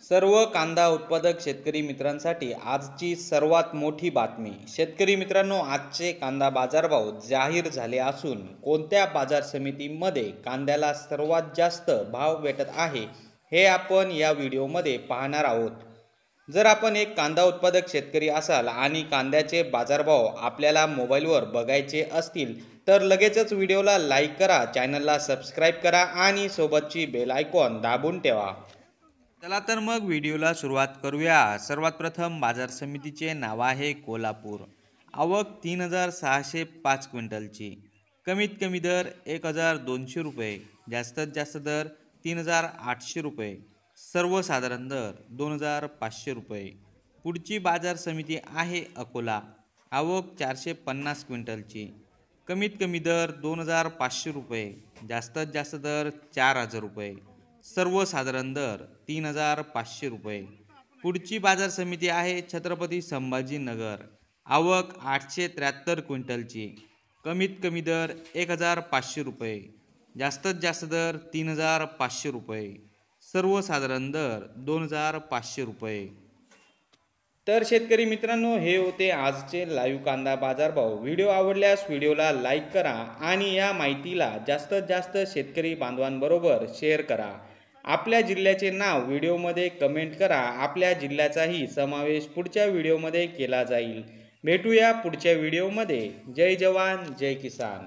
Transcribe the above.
सर्व कांदा उत्पादक शेतकरी मित्रांसाठी आजची सर्वात मोठी बातमी। शेतकरी मित्रांनो, आजचे कांदा बाजारभाव जाहीर झाले असून कोणत्या बाजार समितीमध्ये कांद्याला सर्वात जास्त भाव भेटत आहे हे आपण या व्हिडिओमध्ये पाहणार आहोत। जर आपण एक कांदा उत्पादक शेतकरी असाल आणि कांद्याचे बाजारभाव आपल्याला मोबाईलवर बघायचे असतील तर लगेचच व्हिडिओला लाईक करा, चॅनलला सबस्क्राईब करा आणि सोबतची बेल आयकॉन दाबून ठेवा। चला तर मग व्हिडिओला सुरुवात करूया। सर्वात प्रथम बाजार समितीचे नाव आहे कोल्हापूर। आवक 3605 क्विंटलची। कमीत कमी दर 1200 रुपये, जास्तीत जास्त दर 3800 रुपये, सर्वसाधारण दर 2500 रुपये। पुढची बाजार समिती आहे अकोला। आवक 450 क्विंटलची। कमीत कमी दर 2500 रुपये, जास्तीत जास्त दर 4000 रुपये, सर्वसाधारण दर 3500 रुपये। पुढची बाजार समिती आहे छत्रपती संभाजीनगर। आवक 873 क्विंटलची। कमीत कमी दर 1500 रुपये, जास्तीत जास्त दर 3500 रुपये, सर्वसाधारण दर 2500 रुपये। तर शेतकरी मित्रांनो, हे होते आजचे लाईव्ह कांदा बाजारभाव। व्हिडिओ आवडल्यास व्हिडिओला लाईक करा आणि या माहितीला जास्तीत जास्त शेतकरी बांधवांबरोबर शेअर करा। आपल्या जिल्ह्याचे नाव व्हिडिओमध्ये कमेंट करा। आपल्या जिल्ह्याचाही समावेश पुढच्या व्हिडिओमध्ये केला जाईल। भेटूया पुढच्या व्हिडिओमध्ये। जय जवान जय किसान।